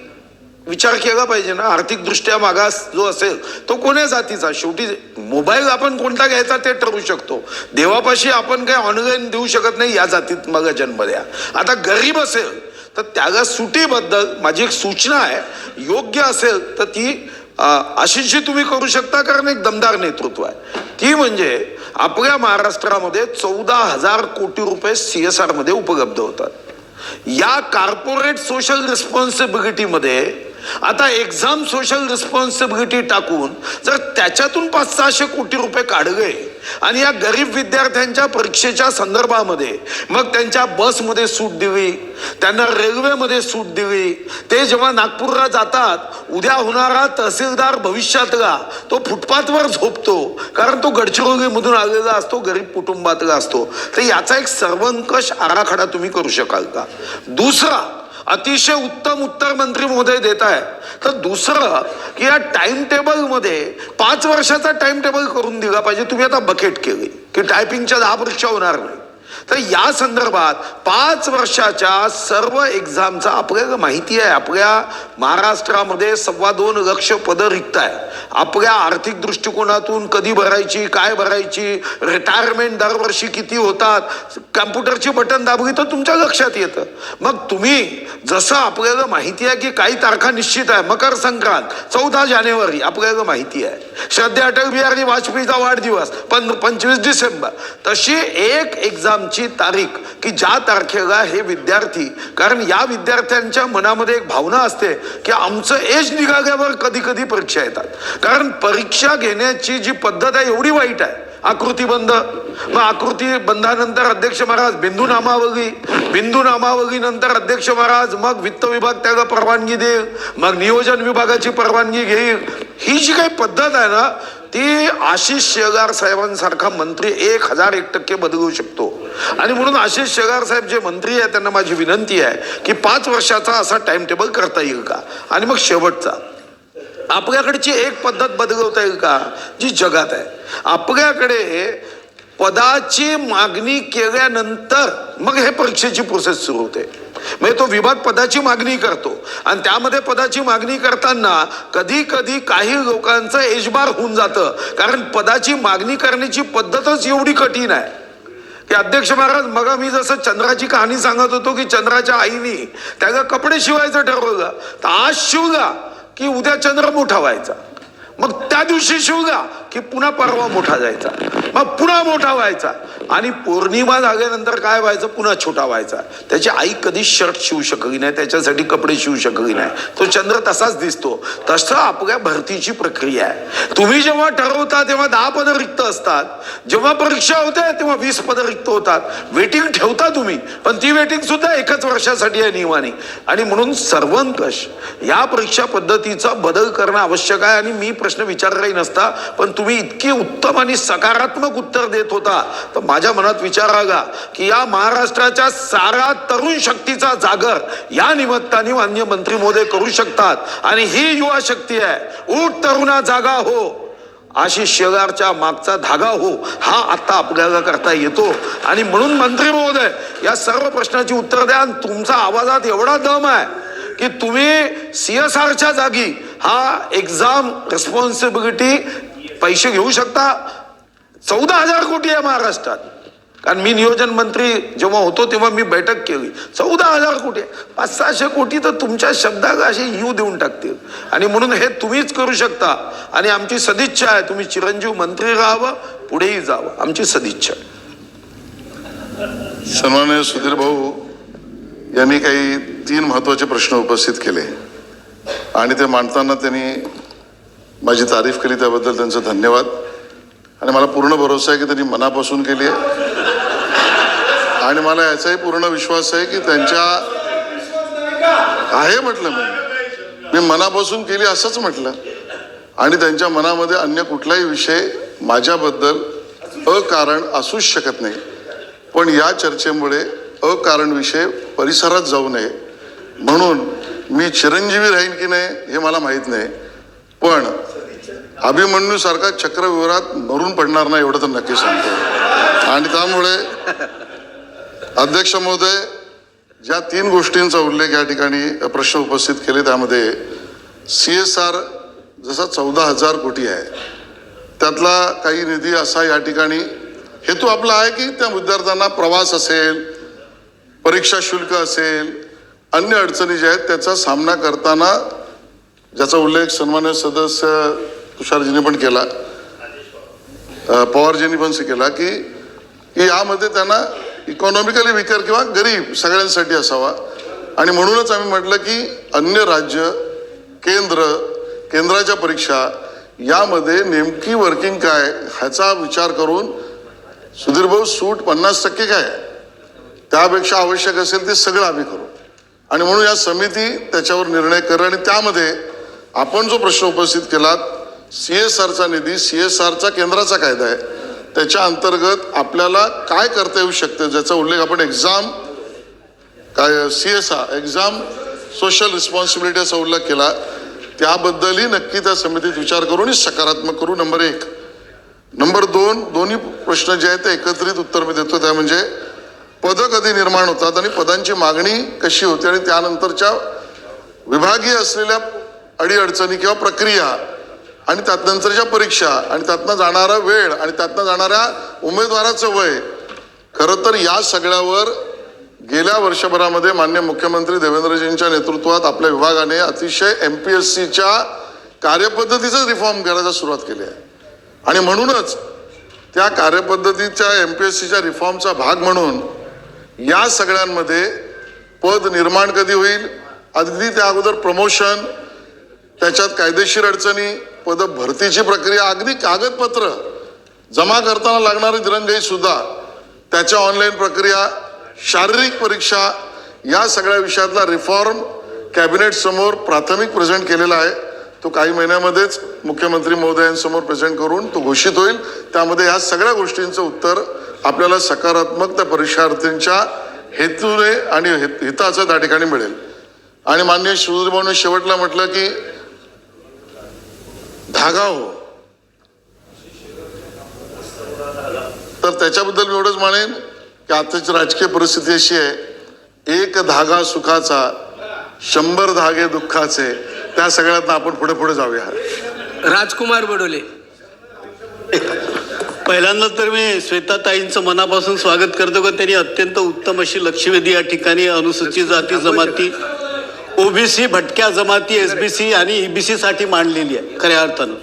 विचार केला पाहिजे ना. आर्थिकदृष्ट्या मागास जो असेल तो कोण्या जातीचा, शेवटी मोबाईल आपण कोणता घ्यायचा ते ठरवू शकतो. देवापाशी आपण काही ऑनलाईन देऊ शकत नाही या जातीत मला जन्म द्या. आता गरीब असेल तर त्याला सुटीबद्दल माझी एक सूचना आहे, योग्य असेल तर ती अशीची तुम्ही करू शकता, कारण एक दमदार नेतृत्व आहे. ती म्हणजे आपल्या महाराष्ट्रामध्ये 14,000 कोटी रुपये CSR मध्ये उपलब्ध होतात. या कॉर्पोरेट सोशल रिस्पॉन्सिबिलिटीमध्ये आता एक्झाम सोशल रिस्पॉन्सिबिलिटी टाकून जर त्याच्यातून 500-600 कोटी रुपये काढले आणि या गरीब विद्यार्थ्यांच्या परीक्षेच्या संदर्भामध्ये मग त्यांच्या बसमध्ये सूट दिली, त्यांना रेल्वेमध्ये सूट दिली, ते जेव्हा नागपूरला जातात उद्या होणारा तहसीलदार भविष्यातला तो फुटपाथवर झोपतो कारण तो गडचिरोलीमधून आलेला असतो, गरीब कुटुंबातला असतो. तर याचा एक सर्वंकष आराखडा तुम्ही करू शकाल का? दुसरा, अतिशय उत्तम उत्तर मंत्री महोदय देत आहे. तर दुसरं की या टाइम टेबलमध्ये 5 वर्षाचा टाइम टेबल करून दिला पाहिजे. तुम्ही आता बकेट केली की टायपिंगच्या 10 परीक्षा होणार नाही. तर या संदर्भात 5 वर्षाच्या सर्व एक्झामचा आपल्याला माहिती आहे, आपल्या महाराष्ट्रामध्ये 2.25 लाख पदं रिक्त आहे. आपल्या आर्थिक दृष्टिकोनातून कधी भरायची, काय भरायची, रिटायरमेंट दरवर्षी किती होतात, कॅम्प्युटरची बटन दाबली तर तुमच्या लक्षात येतं. मग तुम्ही जसं आपल्याला माहिती आहे की काही तारखा निश्चित आहे, मकर संक्रांत 14 जानेवारी आपल्याला माहिती आहे, श्रद्धे अटल बिहारी वाजपेयीचा वाढदिवस 25 डिसेंबर, तशी एक एक्झामची तारीख की ज्या तारखेला हे विद्यार्थी, कारण या विद्यार्थ्यांच्या मनामध्ये एक भावना असते की आमचं एज निघाल्यावर कधी कधी परीक्षा येतात. कारण परीक्षा घेण्याची जी पद्धत आहे एवढी वाईट आहे. आकृतीबंध, मग आकृतीबंधानंतर अध्यक्ष महाराज बिंदू नामावली नंतर अध्यक्ष महाराज मग वित्त विभाग त्याला परवानगी देईल, मग नियोजन विभागाची परवानगी घेईल. ही जी काही पद्धत आहे ना ती आशिष शेलार साहेबांसारखा मंत्री 1001% बदलू शकतो. आणि म्हणून आशिष शेलार साहेब जे मंत्री आहे त्यांना माझी विनंती आहे की 5 वर्षाचा असा टाइम टेबल करता येईल का? आणि मग शेवटचा, आपल्याकडची एक पद्धत बदलवता येईल का जी जगात आहे? आपल्याकडे पदाची मागणी केल्यानंतर मग हे परीक्षेची प्रोसेस सुरू होते. म्हणजे तो विभाग पदाची मागणी करतो आणि त्यामध्ये पदाची मागणी करताना कधी कधी काही लोकांचं एजबार होऊन जातं, कारण पदाची मागणी करण्याची पद्धतच एवढी कठीण आहे की अध्यक्ष महाराज मग मी जसं चंद्राची कहाणी सांगत होतो की चंद्राच्या आईने त्याला कपडे शिवायचं ठरवलं, तर आज शिवला की उद्या चंद्र मोठा व्हायचा, मग त्या दिवशी शिवला की पुन्हा परवा मोठा जायचा, मग पुन्हा मोठा व्हायचा आणि पौर्णिमा झाल्यानंतर काय व्हायचं, पुन्हा छोटा व्हायचा. त्याची आई कधीच शर्ट शिवू शकली नाही, त्याच्यासाठी कपडे शिवू शकली नाही, तो चंद्र तसाच दिसतो. तसं आपल्या भरतीची प्रक्रिया आहे. तुम्ही जेव्हा ठरवता तेव्हा 10 पदं रिक्त असतात, जेव्हा परीक्षा होते तेव्हा 20 पदं रिक्त होतात. वेटिंग ठेवता तुम्ही, पण ती वेटिंग सुद्धा 1 वर्षासाठी आहे नियमाने. आणि म्हणून सर्वंकष या परीक्षा पद्धतीचा बदल करणं आवश्यक आहे. आणि मी प्रश्न विचारलाही नसता, पण तुम्ही इतकी उत्तम आणि सकारात्मक उत्तर देत होता तर माझ्या मनात विचार आला की या महाराष्ट्राच्या सारा तरुण शक्तीचा जागर या निमित्ताने माननीय मंत्री महोदय करू शकतात. आणि ही युवा शक्ती आहे. उठ तरुणा जागा हो, आशिष शेलारच्या मागचा धागा हो, हा आता आपल्याला करता येतो. आणि म्हणून मंत्री महोदय या सर्व प्रश्नाची उत्तर द्या. आणि तुमचा आवाजात एवढा दम आहे की तुम्ही CSRच्या जागी हा एक्झाम रिस्पॉन्सिबिलिटी पैसे घेऊ शकता. 14,000 कोटी आहे महाराष्ट्रात. कारण मी नियोजन मंत्री जेव्हा होतो तेव्हा मी बैठक केली, 14,000 कोटी, 500-600 कोटी तर तुमच्या शब्दाला असे यू देऊन टाकतील. आणि म्हणून हे तुम्हीच करू शकता. आणि आमची सदिच्छा आहे तुम्ही चिरंजीव मंत्री राहावं, पुढेही जावं, आमची सदिच्छा. सन्माननीय सुधीर भाऊ यांनी काही 3 महत्त्वाचे प्रश्न उपस्थित केले आणि ते मांडताना त्यांनी माझी तारीफ केली, त्याबद्दल त्यांचं धन्यवाद. आणि मला पूर्ण भरोसा आहे की त्यांनी मनापासून केली आहे. आणि मला याचाही पूर्ण विश्वास आहे की त्यांच्या आहे म्हटलं मी मनापासून केली असंच म्हटलं. आणि त्यांच्या मनामध्ये अन्य कुठलाही विषय माझ्याबद्दल अकारण असूच शकत नाही. पण या चर्चेमुळे अकारण विषय परिसरात जाऊ नये म्हणून मी चिरंजीवी राहीन की नाही हे मला माहीत नाही, पण अभिमन्यू सारखा चक्रव्यूहात मरून पडणार नाही एवढं तर नक्की सांगतो. आणि त्यामुळे अध्यक्ष महोदय ज्या 3 गोष्टींचा उल्लेख या ठिकाणी प्रश्न उपस्थित केले त्यामध्ये CSR जसा 14,000 कोटी आहे त्यातला काही निधी असा या ठिकाणी हेतू आपला आहे की त्या विद्यार्थ्यांना प्रवास असेल, परीक्षा शुल्क असेल, अन्य अडचणी ज्या आहेत त्याचा सामना करताना ज्याचा उल्लेख सन्मान्य सदस्य तुषारजींनी पण केला, पवारजींनी पण केला की यामध्ये त्यांना इकॉनॉमिकली विकर किंवा गरीब सगळ्यांसाठी असावा. आणि म्हणूनच आम्ही म्हटलं की अन्य राज्य केंद्राच्या परीक्षा यामध्ये नेमकी वर्किंग काय ह्याचा विचार करून सुधीर भाऊ सूट 50% काय त्यापेक्षा आवश्यक असेल ते सगळं आम्ही करू आणि म्हणून या समिती त्याच्यावर निर्णय करेल आणि त्यामध्ये आपण जो प्रश्न उपस्थित केलात CSRचा निधी CSRचा केंद्राचा कायदा आहे त्याच्या अंतर्गत आपल्याला काय करता येऊ शकते ज्याचा उल्लेख आपण CSR एक्झाम सोशल रिस्पॉन्सिबिलिटी असा उल्लेख केला त्याबद्दलही नक्की त्या समितीत विचार करून सकारात्मक करू. नंबर 1. नंबर 2 दोन्ही प्रश्न जे आहेत ते एकत्रित उत्तर मी देतो त्या म्हणजे पदं कधी निर्माण होतात आणि पदांची मागणी कशी होते आणि त्यानंतरच्या विभागीय असलेल्या अडीअडचणी किंवा प्रक्रिया आणि त्यानंतरच्या परीक्षा आणि त्यातनं जाणारा वेळ आणि त्यातनं जाणाऱ्या उमेदवाराचं वय खरं तर या सगळ्यावर गेल्या वर्षभरामध्ये माननीय मुख्यमंत्री देवेंद्रजींच्या नेतृत्वात आपल्या विभागाने अतिशय MPSCच्या कार्यपद्धतीचं रिफॉर्म करायला सुरुवात केली आहे आणि म्हणूनच त्या कार्यपद्धतीच्या MPSCच्या रिफॉर्मचा भाग म्हणून या सगळ्यांमध्ये पद निर्माण कधी होईल अगदी त्या अगोदर प्रमोशन त्याच्यात कायदेशीर अडचणी पद भरतीची प्रक्रिया अगदी कागदपत्र जमा करताना लागणारी दिरंगाई सुद्धा त्याच्या ऑनलाईन प्रक्रिया शारीरिक परीक्षा या सगळ्या विषयातला रिफॉर्म कॅबिनेट समोर प्राथमिक प्रेझेंट केलेला आहे तो काही महिन्यामध्येच मुख्यमंत्री महोदयांसमोर प्रेझेंट करून तो घोषित होईल त्यामध्ये या सगळ्या गोष्टींचं उत्तर आपल्याला सकारात्मक त्या परीक्षार्थींच्या हेतूने आणि हिताचं त्या ठिकाणी मिळेल. आणि माननीय सुधीरभाऊने शेवटला म्हटलं की धागा हो तर त्याच्याबद्दल मी एवढंच म्हणेन की आताची राजकीय परिस्थिती अशी आहे एक धागा सुखाचा 100 धागे दुःखाचे त्या सगळ्यात आपण पुढे पुढे जाऊया. राजकुमार बडोले. पहिल्यांदा तर मी श्वेताताईंचं मनापासून स्वागत करतो की त्यांनी अत्यंत उत्तम अशी लक्षवेधी या ठिकाणी अनुसूचित जाती जमाती OBC भटक्या जमाती SBC आणि EBC साठी मांडलेली आहे खऱ्या अर्थानं.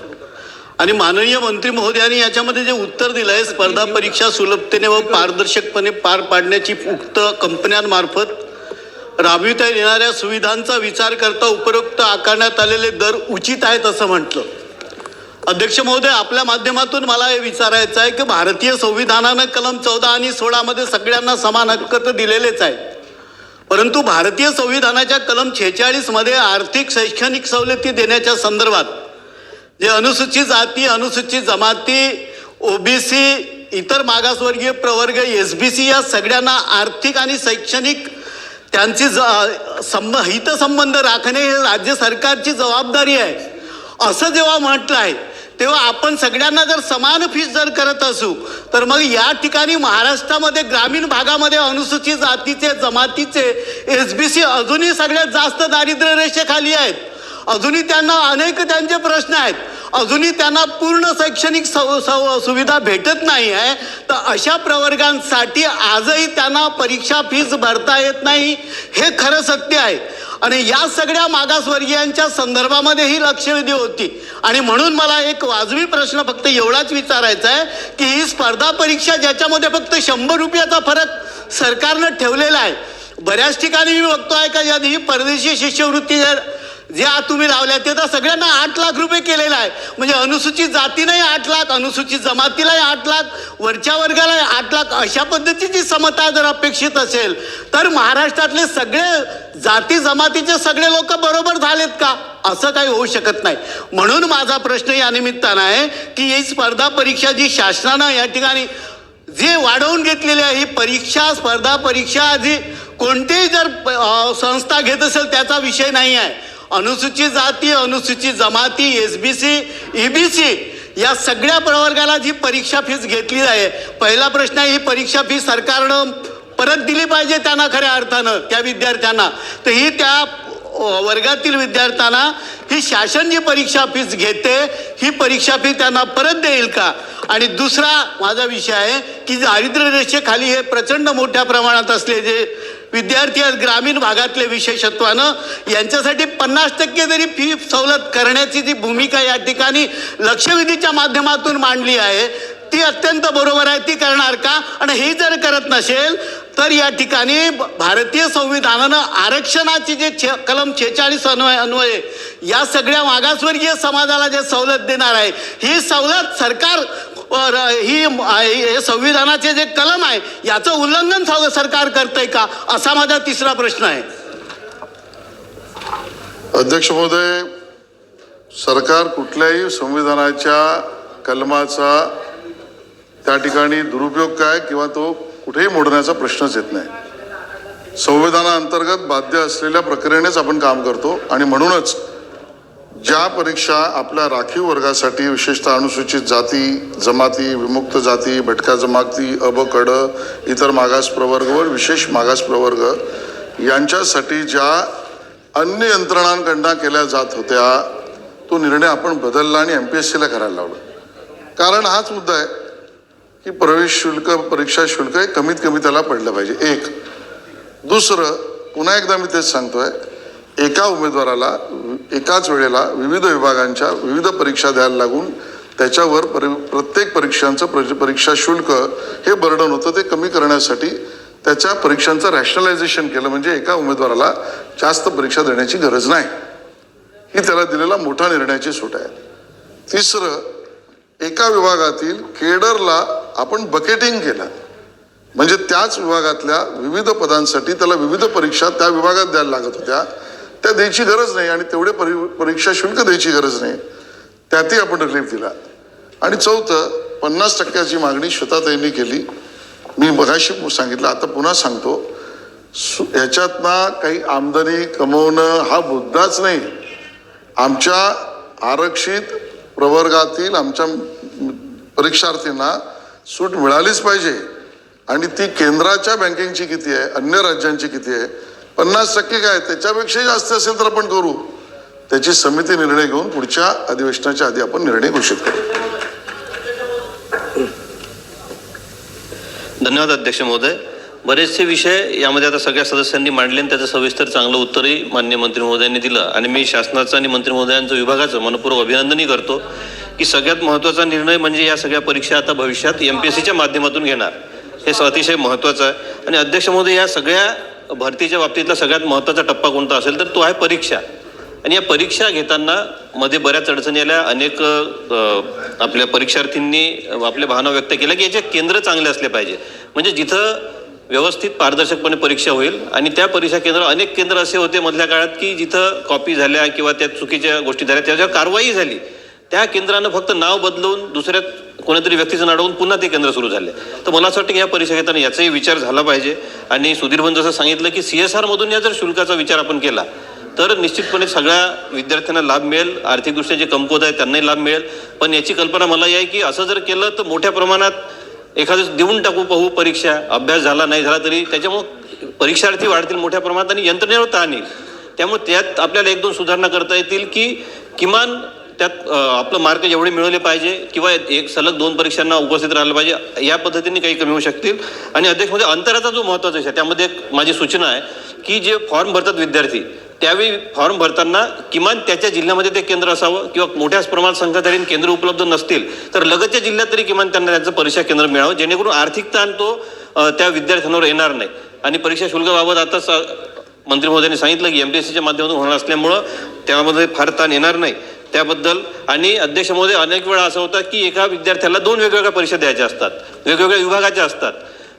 आणि माननीय मंत्री महोदयांनी याच्यामध्ये जे उत्तर दिलं आहे स्पर्धा परीक्षा सुलभतेने व पारदर्शकपणे पार पाडण्याची उक्त कंपन्यांमार्फत राबविता येणाऱ्या सुविधांचा विचार करता उपरोक्त आकारण्यात आलेले दर उचित आहेत असं म्हटलं. अध्यक्ष महोदय आपल्या माध्यमातून मला हे विचारायचं आहे की भारतीय संविधानानं कलम 14 आणि 16 मध्ये सगळ्यांना समान हक्क तर दिलेलेच आहेत परंतु भारतीय संविधानाच्या कलम 46 मध्ये आर्थिक शैक्षणिक सवलती देण्याच्या संदर्भात जे अनुसूचित जाती अनुसूचित जमाती OBC इतर मागासवर्गीय प्रवर्ग SBC या सगळ्यांना आर्थिक आणि शैक्षणिक त्यांची हितसंबंध राखणे हे राज्य सरकारची जबाबदारी आहे असं जेव्हा म्हटलं आहे तेव्हा आपण सगळ्यांना जर समान फीस जर करत असू तर मग या ठिकाणी महाराष्ट्रामध्ये ग्रामीण भागामध्ये अनुसूचित जातीचे जमातीचे SBC अजूनही सगळ्यात जास्त दारिद्र्य रेषेखाली आहेत. अजूनही त्यांना अनेक त्यांचे प्रश्न आहेत अजूनही त्यांना पूर्ण शैक्षणिक सुविधा भेटत नाही आहे तर अशा प्रवर्गांसाठी आजही त्यांना परीक्षा फीस भरता येत नाही हे खरं सत्य आहे. आणि या सगळ्या मागासवर्गीयांच्या संदर्भामध्ये ही लक्षवेधी होती आणि म्हणून मला एक वाजवी प्रश्न फक्त एवढाच विचारायचा आहे की ही स्पर्धा परीक्षा ज्याच्यामध्ये फक्त 100 रुपयाचा फरक सरकारनं ठेवलेला आहे. बऱ्याच ठिकाणी मी बघतोय का यात ही परदेशी शिष्यवृत्ती ज्या तुम्ही लावल्या ते तर सगळ्यांना 8 लाख रुपये केलेला आहे म्हणजे अनुसूचित जातीलाही 8 लाख अनुसूचित जमातीलाही 8 लाख वरच्या वर्गालाही 8 लाख अशा पद्धतीची समता जर अपेक्षित असेल तर महाराष्ट्रातले सगळे जाती जमातीचे सगळे लोक बरोबर झालेत का असं काही होऊ शकत नाही. म्हणून माझा प्रश्न या निमित्तानं आहे की ही स्पर्धा परीक्षा जी शासनानं या ठिकाणी जे वाढवून घेतलेली आहे ही परीक्षा स्पर्धा परीक्षा जी कोणतीही जर संस्था घेत असेल त्याचा विषय नाही आहे. अनुसूचित जाती अनुसूचित जमाती SBC EBC या सगळ्या प्रवर्गाला जी परीक्षा फीस घेतली आहे पहिला प्रश्न आहे ही परीक्षा फीस सरकारनं परत दिली पाहिजे त्यांना खऱ्या अर्थानं त्या विद्यार्थ्यांना तर ही त्या वर्गातील विद्यार्थ्यांना ही शासन जी परीक्षा फीस घेते ही परीक्षा फी त्यांना परत देईल का. आणि दुसरा माझा विषय आहे की दारिद्र्य रेषेखाली हे प्रचंड मोठ्या प्रमाणात असले जे विद्यार्थी आहेत ग्रामीण भागातले विशेषत्वानं यांच्यासाठी 50% जरी फी सवलत करण्याची जी भूमिका या ठिकाणी लक्षवेधीच्या माध्यमातून मांडली आहे ती अत्यंत बरोबर आहे. ती करणार का? आणि हे जर करत नसेल तर या ठिकाणी भारतीय संविधानानं आरक्षणाची जे कलम 46 अन्वये या सगळ्या मागासवर्गीय समाजाला जे सवलत देणार आहे, ही सवलत सरकार ही संविधानाचे जे कलम आहे याचं उल्लंघन सरकार करतंय का, असा माझा तिसरा प्रश्न आहे. अध्यक्ष महोदय, सरकार कुठल्याही संविधानाच्या कलमाचा त्या ठिकाणी दुरुपयोग काय किंवा तो कुठेही मोडण्याचा प्रश्नच येत नाही. संविधानाअंतर्गत बाध्य असलेल्या प्रक्रियेनेच आपण काम करतो आणि म्हणूनच ज्या परीक्षा आपल्या राखीव वर्गासाठी, विशेषतः अनुसूचित जाती, जमाती, विमुक्त जाती, भटक्या जमाती, अ, ब, ड, इतर मागास प्रवर्ग व विशेष मागास प्रवर्ग यांच्यासाठी ज्या अन्य यंत्रणांकडनं केल्या जात होत्या, तो निर्णय आपण बदलला आणि MPSCला करायला लावला. कारण हाच मुद्दा आहे की प्रवेश शुल्क, परीक्षा शुल्क हे कमीत कमी त्याला पडलं पाहिजे. एक. दुसरं, पुन्हा एकदा मी तेच सांगतोय, एका उमेदवाराला एकाच वेळेला विविध विभागांच्या विविध परीक्षा द्यायला लागून त्याच्यावर प्रत्येक परीक्षांचं परीक्षा शुल्क हे बर्डन होतं, ते कमी करण्यासाठी त्याच्या परीक्षांचं रॅशनलायझेशन केलं. म्हणजे एका उमेदवाराला जास्त परीक्षा देण्याची गरज नाही, ही त्याला दिलेला मोठा निर्णयाची सूट आहे. तिसरं, एका विभागातील केडरला आपण बकेटिंग केलं, म्हणजे त्याच विभागातल्या विविध पदांसाठी त्याला विविध परीक्षा त्या विभागात द्यायला लागत होत्या, त्या द्यायची गरज नाही आणि तेवढे परीक्षा शुल्क द्यायची गरज नाही, त्यातही आपण रिलीफ दिला. आणि चौथं, 50% मागणी श्वेताताईंनी केली. मी मगाशी सांगितलं, आता पुन्हा सांगतो, ह्याच्यातनं काही आमदानी कमवणं हा मुद्दाच नाही. आमच्या आरक्षित प्रवर्गातील आमच्या परीक्षार्थींना सूट मिळालीच पाहिजे आणि ती केंद्राच्या बँकिंगची किती आहे, अन्य राज्यांची किती आहे, 50% काय, त्याच्यापेक्षा जास्त असेल तर आपण करू. त्याची समिती निर्णय घेऊन पुढच्या अधिवेशनाच्या आधी आपण निर्णय घोषित करू. धन्यवाद अध्यक्ष महोदय. बरेचसे विषय यामध्ये आता सगळ्या सदस्यांनी मांडले आणि त्याचं सविस्तर चांगलं उत्तरही माननीय मंत्री महोदयांनी दिलं आणि मी शासनाचं आणि मंत्री महोदयांचं विभागाचं मनपूर्वक अभिनंदनही करतो की सगळ्यात महत्त्वाचा निर्णय म्हणजे या सगळ्या परीक्षा आता भविष्यात MPSCच्या माध्यमातून घेणार, हे अतिशय महत्त्वाचं आहे. आणि अध्यक्ष महोदय, या सगळ्या भरतीच्या बाबतीतला सगळ्यात महत्त्वाचा टप्पा कोणता असेल तर तो आहे परीक्षा. आणि या परीक्षा घेताना मध्ये बऱ्याच अडचणी आल्या. अनेक आपल्या परीक्षार्थींनी आपल्या भावना व्यक्त केल्या की याचे केंद्र चांगले असले पाहिजे, म्हणजे जिथं व्यवस्थित पारदर्शकपणे परीक्षा होईल. आणि त्या परीक्षा केंद्र, अनेक केंद्र असे होते मधल्या काळात की जिथं कॉपी झाल्या किंवा त्या चुकीच्या गोष्टी झाल्या, त्याच्यावर कारवाई झाली. त्या केंद्रानं फक्त नाव बदलवून दुसऱ्या कोणीतरी व्यक्तीचं अडवून पुन्हा ते केंद्र सुरू झाले. तर मला असं वाटतं की या परीक्षा घेताना याचाही विचार झाला पाहिजे. आणि सुधीरभाऊन जसं सांगितलं की CSR मधून या जर शुल्काचा विचार आपण केला तर निश्चितपणे सगळ्या विद्यार्थ्यांना लाभ मिळेल, आर्थिकदृष्ट्या जे कमकुवत आहेत त्यांनाही लाभ मिळेल. पण याची कल्पना मला आहे की असं जर केलं तर मोठ्या प्रमाणात एखादं देऊन टाकू पाहू परीक्षा, अभ्यास झाला नाही झाला तरी त्याच्यामुळं परीक्षार्थी वाढतील मोठ्या प्रमाणात आणि यंत्रणेवर ताण येईल. त्यामुळे त्यात आपल्याला 1-2 सुधारणा करता येतील की किमान त्यात आपलं मार्क जेवढे मिळवले पाहिजे किंवा एक सलग 2 परीक्षांना उपस्थित राहिलं पाहिजे, या पद्धतीने काही कमी होऊ शकतील. आणि अध्यक्ष मध्ये अंतराचा जो महत्त्वाचा विषय, त्यामध्ये एक माझी सूचना आहे की जे फॉर्म भरतात विद्यार्थी, त्यावेळी फॉर्म भरताना किमान त्याच्या जिल्ह्यामध्ये ते केंद्र असावं किंवा मोठ्या प्रमाणात संख्या केंद्र उपलब्ध नसतील तर लगतच्या जिल्ह्यात तरी किमान त्यांना त्यांचं परीक्षा केंद्र मिळावं, जेणेकरून आर्थिक ताण तो त्या विद्यार्थ्यांवर येणार नाही. आणि परीक्षा शुल्काबाबत आताच मंत्री महोदयांनी सांगितलं की MPSCच्या माध्यमातून होणार असल्यामुळं त्यामध्ये फार ताण येणार नाही त्याबद्दल. आणि अध्यक्ष महोदय, अनेक वेळा असं होतं की एका विद्यार्थ्याला 2 वेगवेगळ्या परीक्षा द्यायच्या असतात, वेगवेगळ्या विभागाच्या असतात,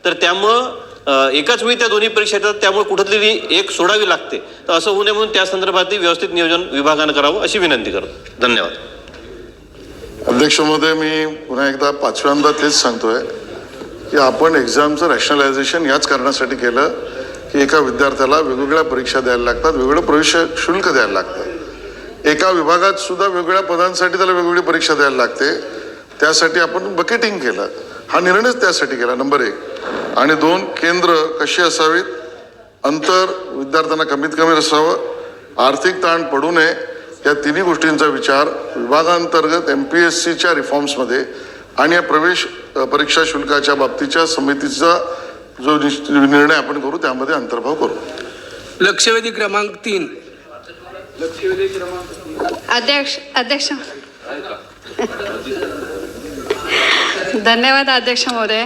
तर त्यामुळं एकाच वेळी त्या दोन्ही परीक्षा येतात, त्यामुळे कुठंतरी एक सोडावी लागते. तर असं होऊ नये म्हणून त्या संदर्भातही व्यवस्थित नियोजन विभागानं करावं अशी विनंती करतो. धन्यवाद. अध्यक्ष महोदय, मी पुन्हा एकदा 5व्यांदा तेच सांगतोय की आपण एक्झामचं रॅशनलायझेशन याच कारणासाठी केलं की एका विद्यार्थ्याला वेगवेगळ्या परीक्षा द्यायला लागतात, वेगवेगळं प्रवेश शुल्क द्यायला लागतं. एका विभागात सुद्धा वेगवेगळ्या पदांसाठी त्याला वेगवेगळी परीक्षा द्यायला लागते, त्यासाठी आपण बकेटिंग केलं. हा निर्णयच त्यासाठी केला, नंबर 1. आणि 2, केंद्र कशी असावीत, अंतर विद्यार्थ्यांना कमीत कमी असावं, आर्थिक ताण पडू नये, या तिन्ही गोष्टींचा विचार विभागांतर्गत MPSCच्या रिफॉर्म्समध्ये आणि या प्रवेश परीक्षा शुल्काच्या बाबतीच्या समितीचा जो निर्णय आपण करू त्यामध्ये अंतर्भाव करू. लक्षवेधी क्रमांक 3. अध्यक्ष धन्यवाद अध्यक्ष महोदय.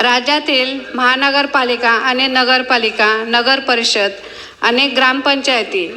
राज्यातील महानगरपालिका आणि नगरपालिका, नगर परिषद आणि ग्रामपंचायती